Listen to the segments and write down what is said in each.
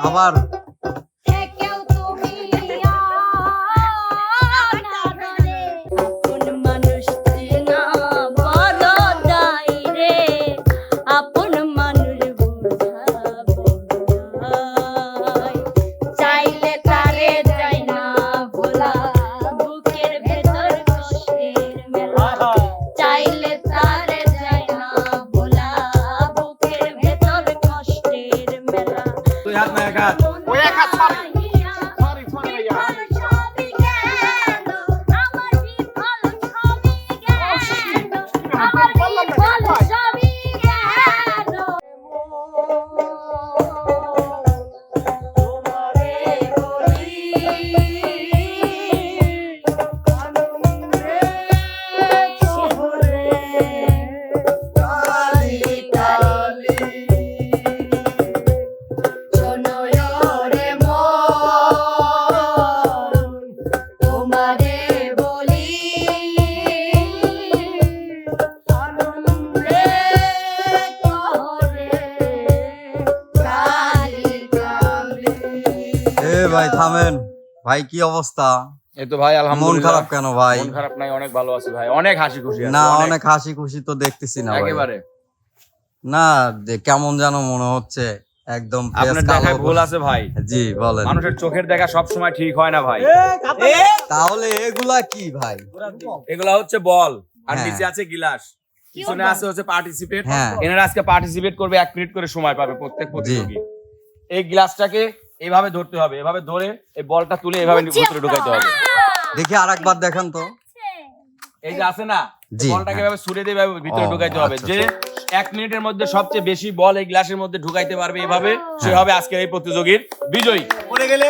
আবার ভাই থামেন ভাই, কি অবস্থা? এই তো ভাই আলহামদুলিল্লাহ। মন খারাপ কেন ভাই? মন খারাপ নাই, অনেক ভালো আছি ভাই, অনেক হাসি খুশি আছি। না অনেক হাসি খুশি তো দেখতেছি না ভাই একেবারে না, কেমন যেন মনে হচ্ছে একদম। আপনার দেখায় ভুল আছে ভাই। জি বলেন। মানুষের চোখের দেখা সব সময় ঠিক হয় না ভাই। তাহলে এগুলা কি ভাই? এগুলা হচ্ছে বল আর হ্যাঁ। নিচে আছে গিলাস, পিছনে আছে হচ্ছে পার্টিসিপেট। হ্যাঁ। এনারা আজকে পার্টিসিপেট করবে, 1 মিনিট করে সময় পাবে প্রত্যেক প্রতিযোগী। এই গ্লাসটাকে এইভাবে ধরতে হবে, এভাবে ধরে এই বলটা তুলে এভাবে ভিতরে ঢুকাইতে হবে। দেখি আরেকবার দেখান তো। এই যে আছে না, বলটাকে এভাবে ছুড়ে দিয়ে ভিতরে ঢুকাইতে হবে। যে 1 মিনিটের মধ্যে সবচেয়ে বেশি বল এই গ্লাসের মধ্যে ঢুকাইতে পারবে এভাবে, সে হবে আজকের এই প্রতিযোগীর বিজয়ী। পড়ে গেলে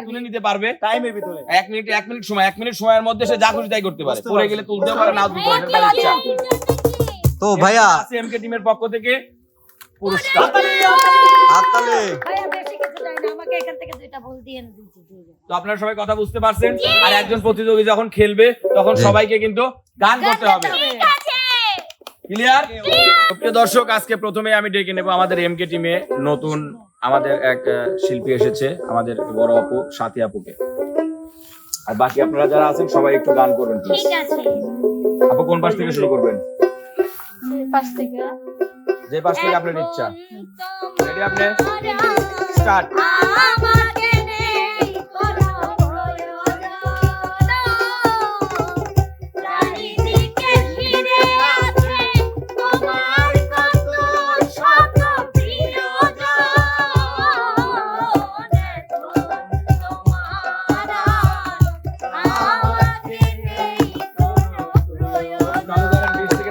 তুলে নিতে পারবে টাইমের ভিতরে 1 মিনিট সময়, 1 মিনিট সময়ের মধ্যে সে যা খুশি তাই করতে পারে। পড়ে গেলে তুলতে পারে, না তুলতে পারে, তার ইচ্ছা। তো ভাইয়া এমকে টিমের পক্ষ থেকে পুরস্কার। তো আপনারা সবাই কথা বুঝতে পারছেন। আর একজন প্রতিযোগী যখন খেলবে তখন সবাইকে কিন্তু গান করতে হবে। ক্লিয়ার? প্রিয় দর্শক, আজকে প্রথমে আমি ডেকে নেব আমাদের এমকে টিমে নতুন আমাদের এক শিল্পী এসেছে, আমাদের বড় আপু সাথী আপুকে। আর বাকি আপনারা যারা আছেন সবাই একটু গান করবেন। ঠিক আছে। আপু কোন পাশ থেকে শুরু করবেন? পাশ থেকে। যে পাশ থেকে আপনার ইচ্ছা। রেডি? আপনি স্টার্ট।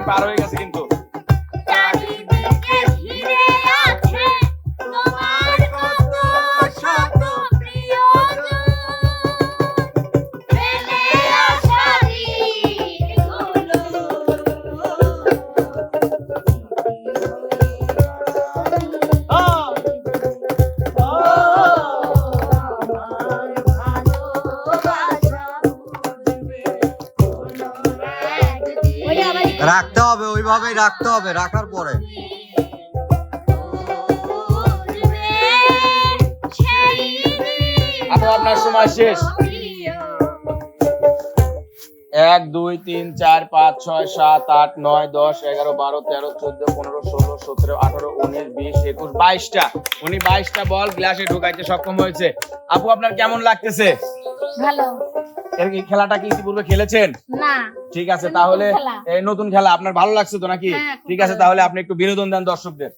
পার হয়ে গেছে কিন্তু। রাখতে হবে, ওইভাবেই রাখতে হবে, রাখার পরে আপনার সময় শেষ। 1 2 3 4 5 6 7 8 9 10 11 12 13 14 15 16 17 18 19 20 21 22টা। উনি 22টা বল গ্লাসে ঢোকাইতে সক্ষম হয়েছে। আপু আপনার কেমন লাগতেছে? ভালো। এর কি খেলাটা কি ইতিপূর্বে খেলেছেন? না। ঠিক আছে, তাহলে এই নতুন খেলা আপনার ভালো লাগছে তো নাকি? ঠিক আছে, তাহলে আপনি একটু বিনোদন দেন দর্শকদের।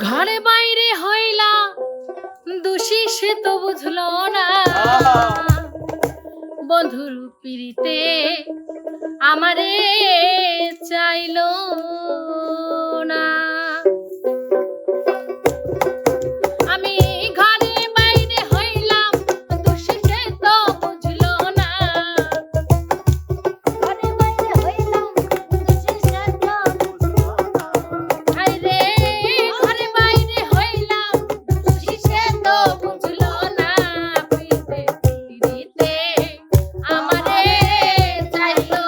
ঘরে বাইরে হইলা দোষী সে তো বুঝলো না, বন্ধুর পিড়িতে আমারে চাইলো না। আমি ঘরে বাইরে হইলাম দোষী সে তো বুঝলো না, ঘরে বাইরে হইলাম দোষী সে তো বুঝলো না। আরে ঘরে বাইরে হইলাম দোষী সে তো বুঝলো না, পিড়িতে আমারে চাইলো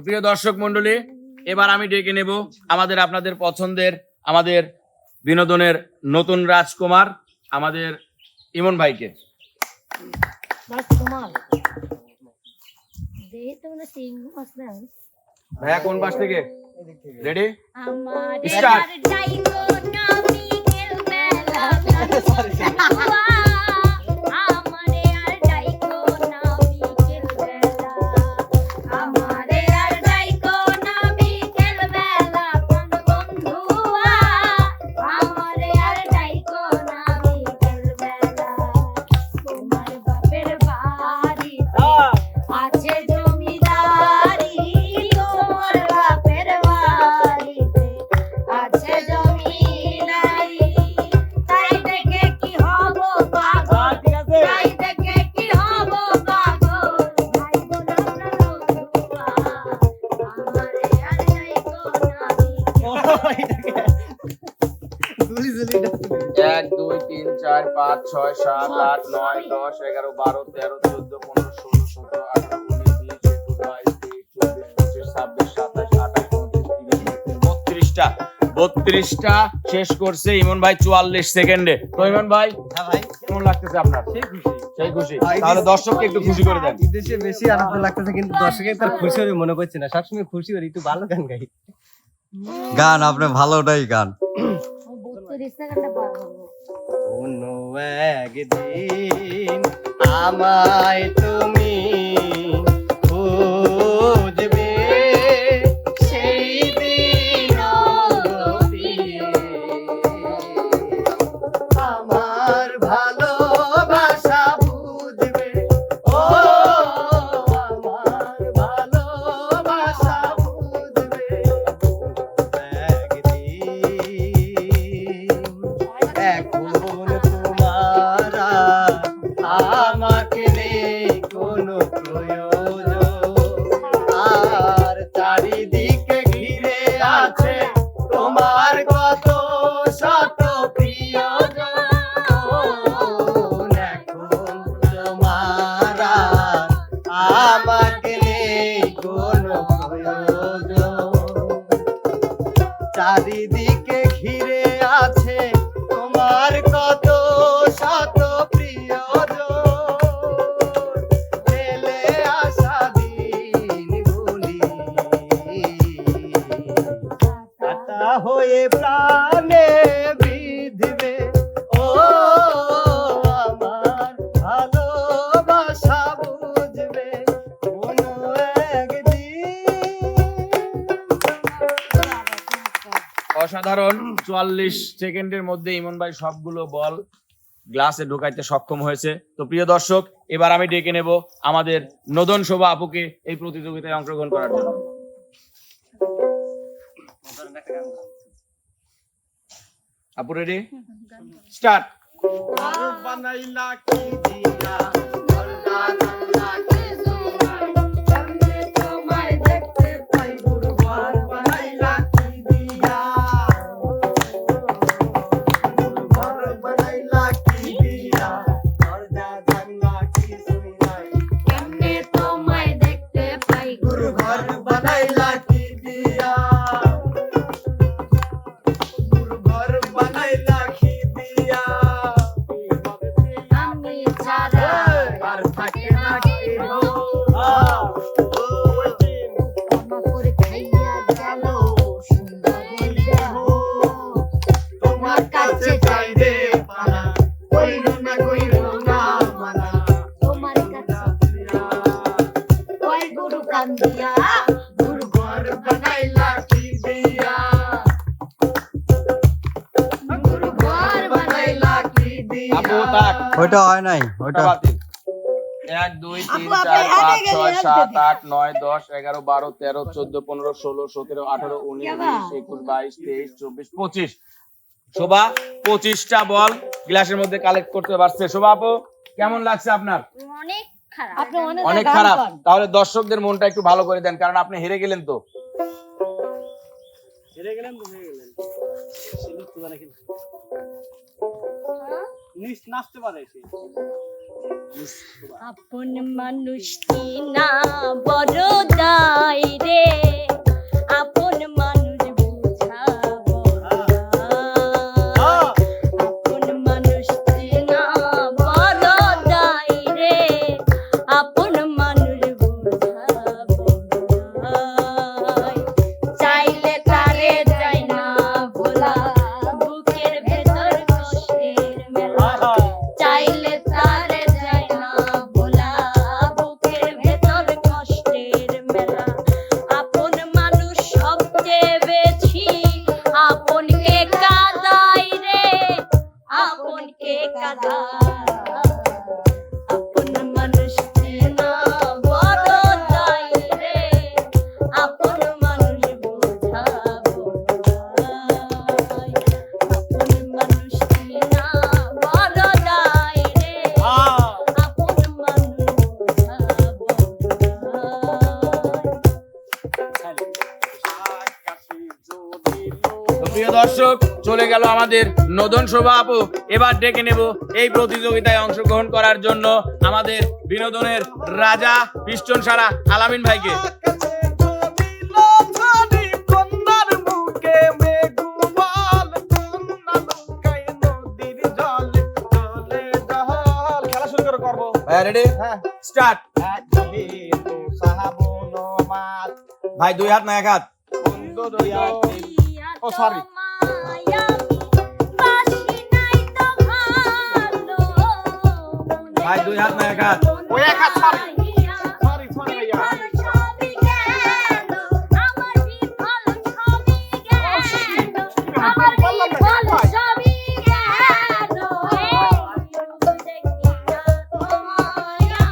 প্রিয় দর্শক মন্ডলী, এবার আমি ডেকে নেব আমাদের আপনাদের পছন্দের আমাদের বিনোদনের নতুন রাজকুমার আমাদের ইমন ভাইকে। ভাইয়া কোন পাশ থেকে? রেডি? স্টার্ট। আছে জমিদারি তোর বাপের বাড়িতে, আছে জমিদারি, তাই দেখে কি হব পাগল, তাই দেখে কি হব পাগল, ভাই বোন আমরা বন্ধুয়া, আমারে আর নাই কোনারি। 1 2 3 4 5 6 7 8 9 10 11 12 13 14 15 16 17 18 19 20 21 22 23 24 25 27 28 29 30 32টা শেষ করছে ইমন ভাই 44 সেকেন্ডে। তো ইমন ভাই, হ্যাঁ ভাই, কেমন লাগতেছে আপনার? সেই খুশি। সেই খুশি? তাহলে দর্শককে একটু খুশি করে দেন। দেশে বেশি আনন্দ লাগতেছে, কিন্তু দর্শকের তার খুশি হয়ে মনে করছে না। সবসময় খুশি হই, একটু ভালো গান গাই। গান আপনি ভালোটাই গান। 32 সেকেন্ডে পার করবো। কোনো একদিন আমায় তুমি খুঁজবে, সেই দিন আমার ভালোবাসা বুঝবে, ও আমার ভালোবাসা বুঝবে একদিন। এখন তোমার আমাকে নেই কোনো প্রয়োজন, আর চারিদিকে ঘিরে আছে তোমার কত শত প্রিয়জন। এখন তোমার আমাকে নেই কোনো প্রয়োজন, চারিদিকে ঘিরে আছে তোমার কত শত প্রিয়জন। ফেলে আসা দিনগুলি কাটা হয়ে প্রাণে বিঁধবে, ও আমার ভালোবাসা বুঝবে কোনো একদিন। অসাধারণ 44 সেকেন্ডের মধ্যে ইমন ভাই সবগুলো বল গ্লাসে ঢোকাইতে সক্ষম হয়েছে। তো প্রিয় দর্শক, এবার আমি ডেকে নেব আমাদের নদন শোভা আপুকে এই প্রতিযোগিতায় অংশগ্রহণ করার জন্য। আপু রেডি? স্টার্ট। বানাইলা কি দিয়া সামনে তোমায় দেখতে পাই, ঘর বানাইলা কি দিয়া, ঘর বানাইলা কি দিয়া, দরজা জানলা কিছুই নাই। সামনে তোমায় দেখতে পাই, গুরু ঘর বানাইলা কি দিয়া, গুরু ঘর বানাইলা কি দিয়া, আমি ছাড়া আর থাকে না কেহ। ক্ষমা করে খাইয়া গেল সুন্দরী দেহ, তোমার কাছে চাই রে পানা, কইরো না মানা। তোমার কাছে ওই গুরু কান্দিয়া, গুরু ঘর বানাইলা কি দিয়া, গুরু ঘর বানাইলা কি দিয়া। আপু তাক। ওইটা হয় নাই, ওইটা বাতিল। 1 2 3 4 5 6 7 8 9 10 11 12 13 14 15 16 17 18 19 20 21 22 23 24 25। শোভা 25টা বল গ্লাসের মধ্যে কালেক্ট করতে পারছে। শোভা আপু, কেমন লাগছে আপনার? অনেক খারাপ। আপনি অনেক খারাপ। তাহলে দর্শকদের মনটা একটু ভালো করে দেন, কারণ আপনি হেরে গেলেন। তো হেরে গেলেন তো হয়ে গেলেন, সিলিপ তো জানে কিন্তু নিস নাচতে পারে সে। আপন মানুষ চিনা বড় দায় রে, আপন মানুষ বুঝা বড় দায়। আপন মানুষ চিনা বড় দায় রে, আপন মানুষ বুঝা বড় দায়। চাইলে তারে যায় না ভোলা, বুকের ভেতর কষ্টের মেলা। চাইলে তারে যায় না ভোলা, বুকের ভেতর কষ্টের মেলা। আপন মানুষ সবচেয়ে বেশি আপনকে কাঁদায় রে, আপনকে কাঁদায়। আপন মানুষ চেনা বড় দায় রে, আপন মানুষ বোঝা বড় দায়। আপন মানুষ চেনা বড় দায় রে, আপন মানুষ বোঝা বড় দায়। তো প্রিয় দর্শক, চলে গেল আমাদের নদন শোভা আপু। এবার ডেকে নেব এই প্রতিযোগিতায় অংশগ্রহণ করার জন্য আমাদের বিনোদনের রাজা পিস্টন সারা আলামিন ভাইকে। খেলা শুরু করে করবো। রেডি, হ্যাঁ, স্টার্ট। ভাই 2 হাত না 1 হাত? ও সরি, ভাই 2 হাত না 1 হাত? ওই 1 হাত, সরি সরি সরি ভাইয়া।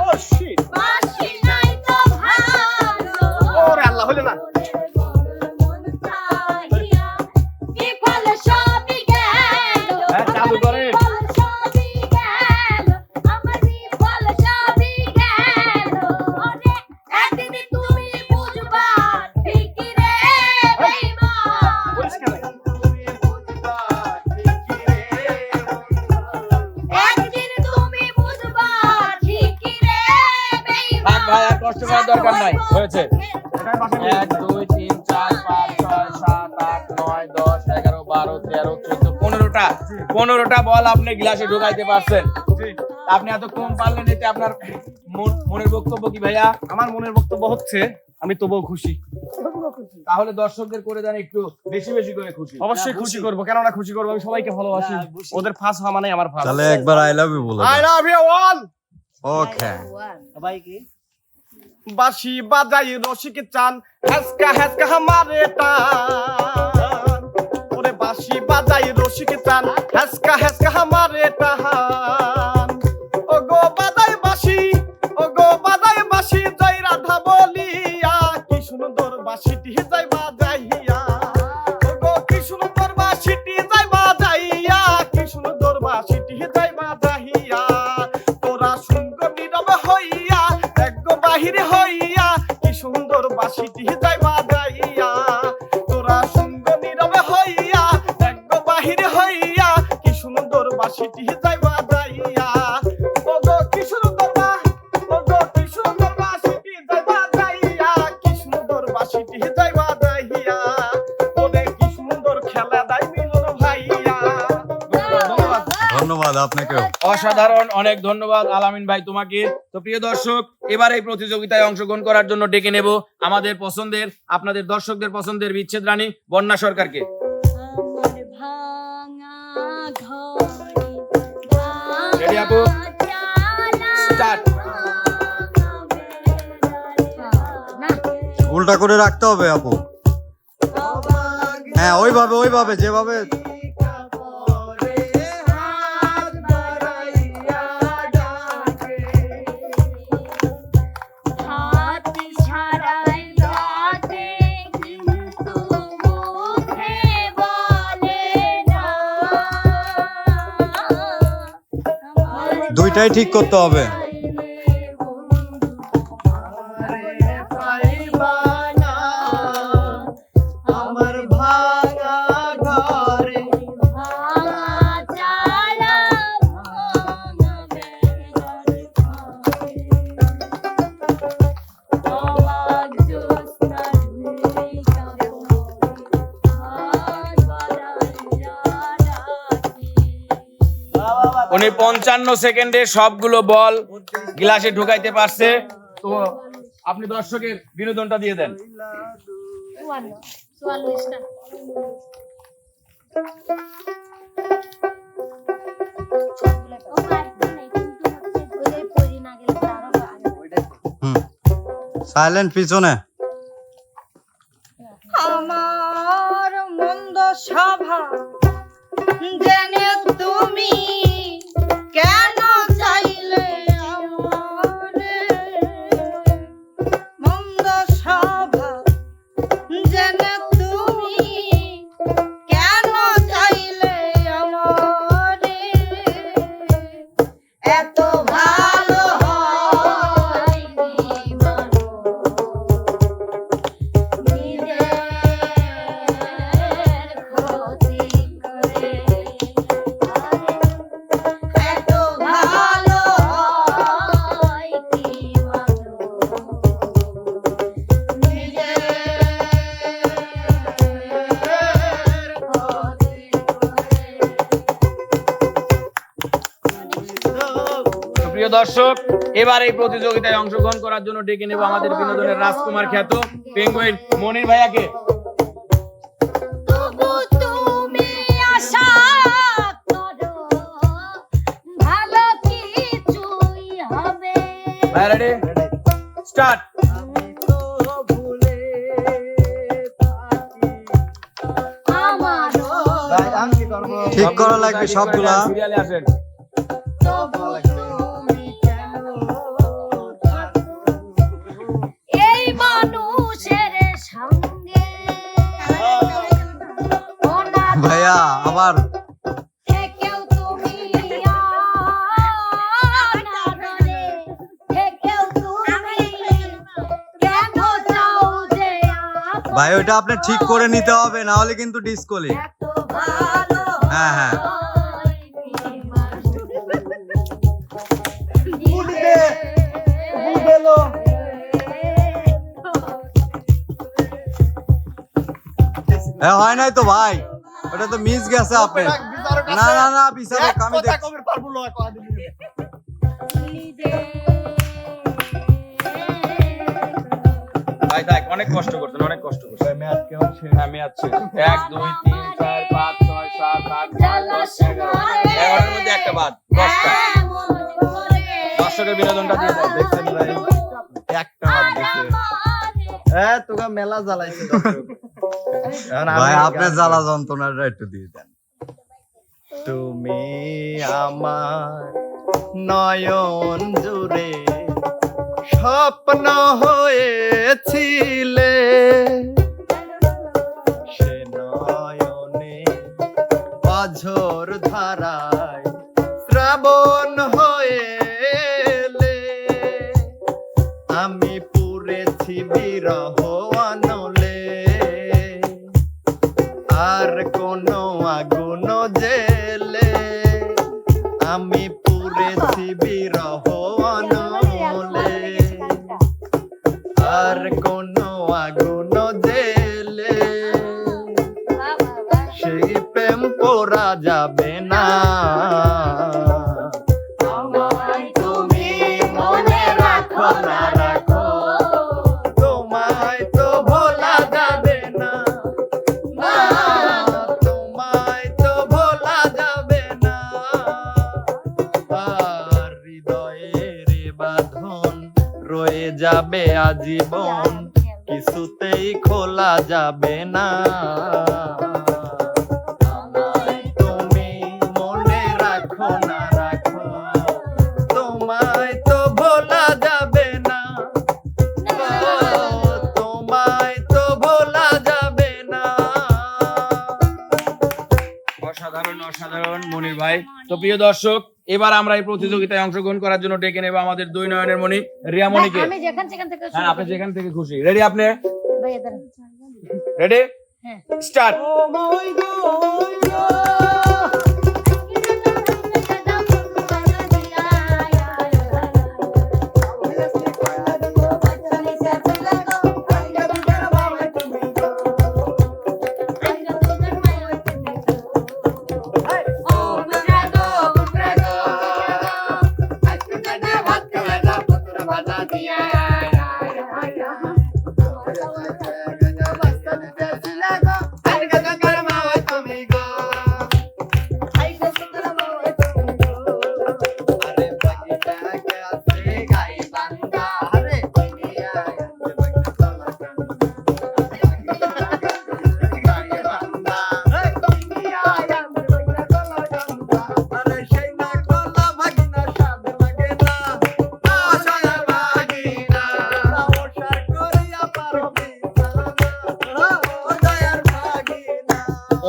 ও শিট, ওরে আল্লাহ, হলো না। হ্যাঁ, চালু করে। পরিষ্কার নাই। থাক ভাই, আর কষ্ট করার দরকার নাই, হয়েছে। এটাই পাশে 1 2 3 4 5 6 7 8 9 10 11 12 13 14 15টা বল আপনি গ্লাসে ঢোকাইতে পারছেন। জি। আপনি এত কম পারলেন, এতে আপনার মনের বক্তব্য কি ভাইয়া? আমার মনের বক্তব্য হচ্ছে আমি তবুও খুশি। তাহলে দর্শকদের করে দেন একটু বেশি বেশি করে খুশি। অবশ্যই খুশি করবো, কেন না খুশি করবো, আমি সবাইকে ভালোবাসি। ওদের ফাঁস হওয়া মানে আমার ফাঁস। তাহলে একবার আই লাভ ইউ বলে আই লাভ ইউ অল। ওকে। বাঁশি বাজাই রসিক চান, হেসকা হেসকা হামারে টান। ওরে বাঁশি বাজাই রসিক চান, হেসকা হেসকা হামারে টান। ও গো বাজাই বাঁশি, ও গো বাজাই বাঁশি, জয় রাধা বলিয়া, কি সুন্দর বাঁশিটি যাই বাজাইয়া। ও গো কি সুন্দর বাঁশিটি যাই বাজাইয়া, কি সুন্দর বাঁশিটি যাই বাজাইয়া। তোরা শুনগ নীরব হইয়া, দেখো বাহিরে হইয়া, কি সুন্দর বাঁশিটি যাই বাজাইয়া। তোরা শুনগ নীরব হইয়া, দেখো বাহিরে হইয়া, কি সুন্দর বাঁশিটি যাই বাজাইয়া। ও গো কি সুন্দর ও গো কি সুন্দর বাঁশিটি যাই বাজাইয়া, কি সুন্দর বাঁশিটি যাই বাজাইয়া। ওরে কি সুন্দর খেলা দাই মিলন ভাইয়া। ধন্যবাদ। ধন্যবাদ আপনাকেও। অসাধারণ, অনেক ধন্যবাদ আলামিন ভাই তোমাকে। তো প্রিয় দর্শক, এবার এই প্রতিযোগিতায় অংশগ্রহণ করার জন্য ডেকে নেব আমাদের পছন্দের, আপনাদের দর্শকদের পছন্দের বিচ্ছেদ রানী বন্যা সরকারকে। Ready, আপু? Start. উল্টা করে রাখতে হবে আপু। হ্যাঁ, ওইভাবে ওইভাবে যেভাবে। দুইটাই ঠিক করতে হবে। আমার ভাঙা ঘরে উনি 55 সেকেন্ডে সবগুলো বল গ্লাসে ঢুকাইতে পারছে। তো আপনি দর্শকের বিনোদনটা দিয়ে দেন। 44টা সাইলেন্ট পিছনে। আমার মন্দ স্বভাব জেনে তুমি কেন চাইলে আমারে? মন্দ স্বভাব জেনে তুমি কেন চাইলে আমারে? এত ভালো হয় কি প্রিয় দর্শক, এবার এই প্রতিযোগিতায় অংশগ্রহণ করার জন্য ডেকে নেব আমাদের বিনোদনের রাজকুমার খ্যাত পেঙ্গুইন মনির ভাইয়াকে। তবু তুমি আশা করো ভালো কিছুই হবে। ভাই রেডি, স্টার্ট। আমারও ঠিক করা লাগবে সবগুলা। সিরিয়ালে আসেন। তবু তুমি কেন এই মানুষের সঙ্গে ভাইয়া আবার থেকেও তুমি অনাদরে, থেকেও তুমি কেন চাও যে ভাই ওটা আপনি ঠিক করে নিতে হবে, না হলে কিন্তু ডিসকোলি। এত ভালো হ্যাঁ হ্যাঁ হয় নাই তো ভাই, ওটা তো মিস গেছে আপনি। না না না বিচারক আমি দেখছি। ভাই থাক, অনেক কষ্ট করছেন, অনেক কষ্ট করছেন। হ্যাঁ, মেয়াদ শেষ। 1 2 3 4 5 6 7 8 9 10 11 11 এর মধ্যে একটা বাদ, 10টা। দর্শকের বিনোদনটা দিয়ে দেন। দেখছেন ভাই, একটা হাত দিছে। তোকে মেলা জ্বালাইছে দর্শক। এখন আমি ভাই আপনি গান জ্বালা যন্ত্রণাটা একটু দিয়ে দেন। তুমি আমার নয়ন জুড়ে স্বপ্ন হয়েছিলে, সে নয়নে অঝোর ধারায় শ্রাবণ হয়েলে, আমি পুরেছি বিরহ অনলে, আর কোনো আগুন জেলে আমি পুরেছি বিরহ অনলে, আর কোনো আগুন জেলে সেই প্রেম পোড়া যাবে না। আমায় তুমি মনে রাখো না রাখো, তোমায় তো ভোলা যাবে না, না তোমায় তো ভোলা যাবে না, আর হৃদয়ের বাঁধন রয়ে যাবে আজীবন, কিছুতেই খোলা যাবে না। আমায় তুমি মনে রাখো না রাখো, তোমায় তো ভোলা যাবে না, তোমায় তো ভোলা যাবে না। অসাধারণ অসাধারণ মনির ভাই। তো প্রিয় দর্শক, এবার আমরা এই প্রতিযোগিতায় অংশগ্রহণ করার জন্য ডেকে নেব আমাদের দুই নয়নের মণি রিয়া মণিকে। আমি যেখান সেখান থেকে হ্যাঁ, আপনি যেখান থেকে খুশি। রেডি আপনি? ভাই এদের রেডি, হ্যাঁ স্টার্ট।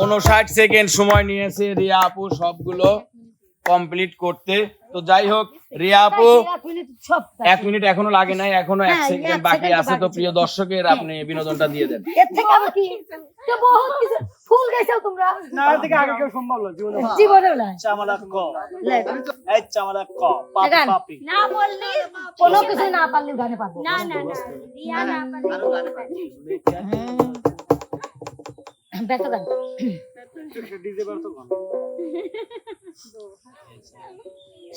59 সেকেন্ড সময় নিয়েছে রিয়া আপু সবগুলো কমপ্লিট করতে। তো যাই হোক রিয়া আপু 1 মিনিট এখনো লাগে নাই, এখনো 1 হ্যাঁ, সেকেন্ড 1 বাকি সেকেন্ড আছে। তো বাকি প্রিয় দর্শকের আপনি বিনোদনটা দিয়ে দেন। এর থেকে আবার কি তো বহুত কিছু ফুল গাইছো তোমরা না এর থেকে আগে কেউ সম্ভব না জীবনে জীবনে না চামালা ক লে এই চামালা ক পাপি গান। পাপি না বললি কোনো কিছু না পারলে গানে পারবো না না না রিয়া না বেতো গান ডিজে বার তো গান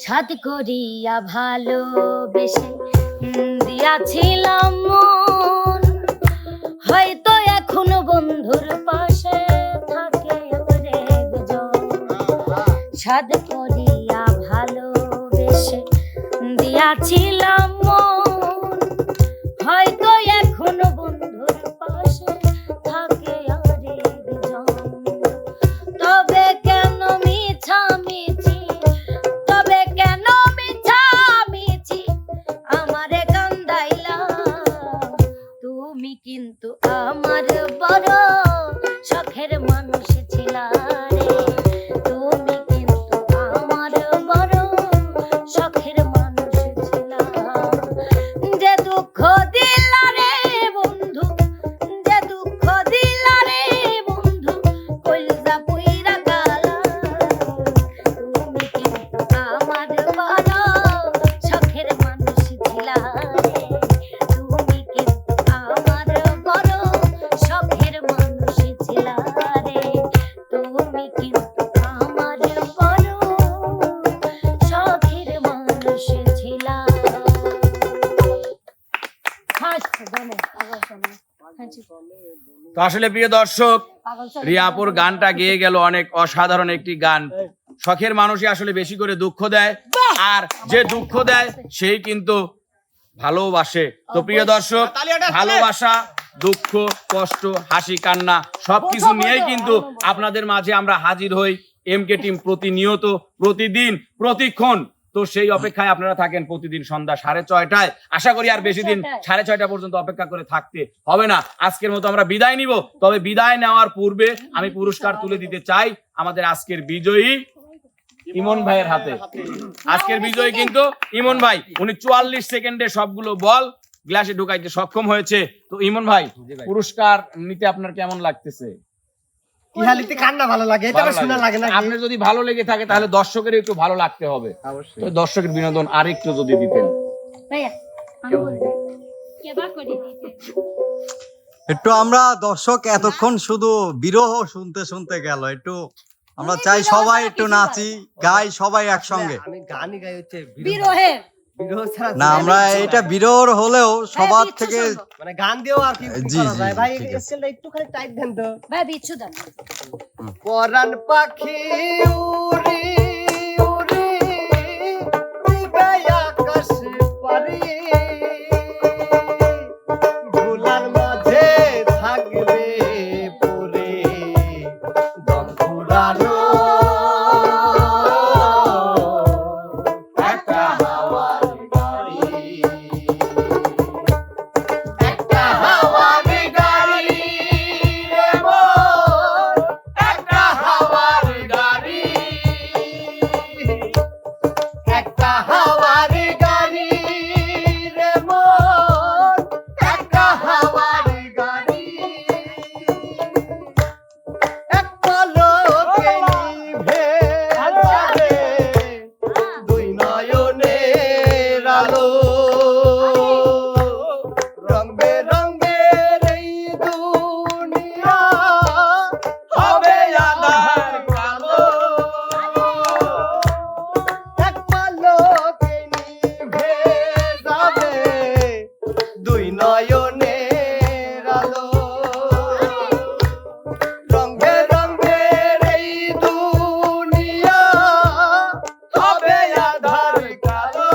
সাথ করিয়া ভালোবেসে দিয়াছিলাম মন, হয়তো এখনো বন্ধুর পাশে থাকে একজন। সাথ করিয়া ভালোবেসে দিয়াছিলাম মন, হয়তো এখনো বন্ধুর পাশে থাকে আরেকজন। তবে কেন মিছামিছি, তবে কেন মিছামিছি আমারে কান্দাইলা, তুমি কিন্তু আমার বড় শখের মানুষ ছিলা রে, তুমি কিন্তু আমার বড় শখের মানুষ ছিলা। যে দুঃখ দিলা রে বন্ধু, যে দুঃখ দিলা রে বন্ধু, কইলজা পুইরা কালা, তুমি কিন্তু আমার বড় শখের মানুষ ছিলা রে, তুমি কিন্তু আমার বড় শখের মানুষ ছিলা রে, তুমি কিন্তু আমার বড় শখের মানুষ ছিলা। ফার্স্ট গানে পাগল শোনা, তো আসলে প্রিয় দর্শক পাগল শোনা। রিয়াপুর গানটা গেয়ে গেল, অনেক অসাধারণ একটি গান। শখের মানুষই আসলে বেশি করে দুঃখ দেয়, আর যে দুঃখ দেয় সেই কিন্তু ভালোবাসে। তো প্রিয় দর্শক ভালোবাসা, দুঃখ, কষ্ট, হাসি, কান্না সবকিছু নিয়েই কিন্তু আপনাদের মাঝে আমরা হাজির হই এমকে টিম প্রতিনিয়ত, প্রতিদিন, প্রতিক্ষণ। তো সেই অপেক্ষায় আপনারা থাকেন প্রতিদিন সন্ধ্যা 6:30টায়। আশা করি আর বেশি দিন 6:30 পর্যন্ত অপেক্ষা করে থাকতে হবে না। আজকের মতো আমরা বিদায় নিব, তবে বিদায় নেওয়ার পূর্বে আমি পুরস্কার তুলে দিতে চাই আমাদের আজকের বিজয়ী ইমন ভাইয়ের হাতে। আজকের বিজয়ী কিন্তু ইমন ভাই, উনি 44 সেকেন্ডে সবগুলো বল গ্লাসে ঢুকাইতে সক্ষম হয়েছে। তো ইমন ভাই, পুরস্কার নিতে আপনার কেমন লাগতেছে? ইহালিতে কান্না ভালো লাগে, এটা ভালো শোনা লাগে না আপনার যদি ভালো লেগে থাকে তাহলে দর্শকের একটু ভালো লাগতে হবে। তো দর্শকের বিনোদন আরেকটু যদি দিতেন। ভাইয়া আমি বলি কেবা করে দিতে একটু আমরা দর্শক এতক্ষণ শুধু বিরহ শুনতে শুনতে গেল, একটু আমরা চাই সবাই একটু নাচি গাই সবাই একসঙ্গে। আমি গানই গাই হচ্ছে বিরহের বিরহ ছাড়া না আমরা এটা বিরহ হলেও সবার থেকে মানে গান দিয়েও আর কি জি, করা জি, যায় ভাই। ঠিক আছে। স্কেলটা একটুখানি টাইট দেন তো। ভাই বিচ্ছু দাও। পরাণ পাখি উড়ি উড়ি উড়বে আকাশ পারি, ভুলার মাঝে থাকলে পরে দম ফুরানো একটা হাওয়ার গাড়ি, একটা হাওয়ার গাড়ি রে মোর, একটা হাওয়ার গাড়ি, একটা হাওয়ার গাড়ি রে মোর, একটা হাওয়ার গাড়ি। এক পলকে নিভে যাবে দুই নয়নের আলো, রং বেরঙের এই দুনিয়া হবে আঁধার কালো। এক পলকে নিভে যাবে দুই নয়নের আলো, রং বেরঙের এই দুনিয়া হবে আঁধার কালো।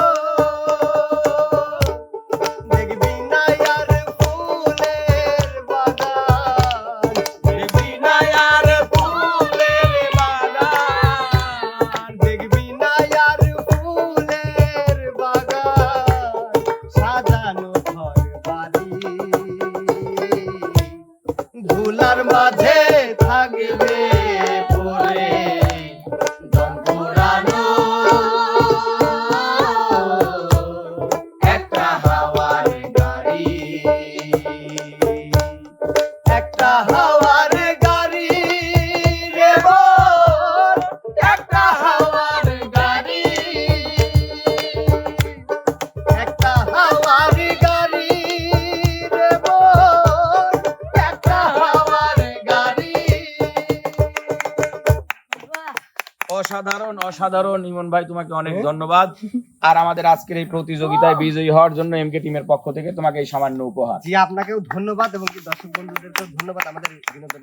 দেখবি না আর ফুলের বাগান, দেখবি না আর ফুলের অসাধারণ অসাধারণ। ইমন ভাই তোমাকে অনেক ধন্যবাদ। আর আমাদের আজকের এই প্রতিযোগিতায় বিজয়ী হওয়ার জন্য এমকে টিমের পক্ষ থেকে তোমাকে এই সামান্য উপহার। জি আপনাকেও ধন্যবাদ এবং কি দর্শক বন্ধুদেরকেও ধন্যবাদ আমাদের বিনোদন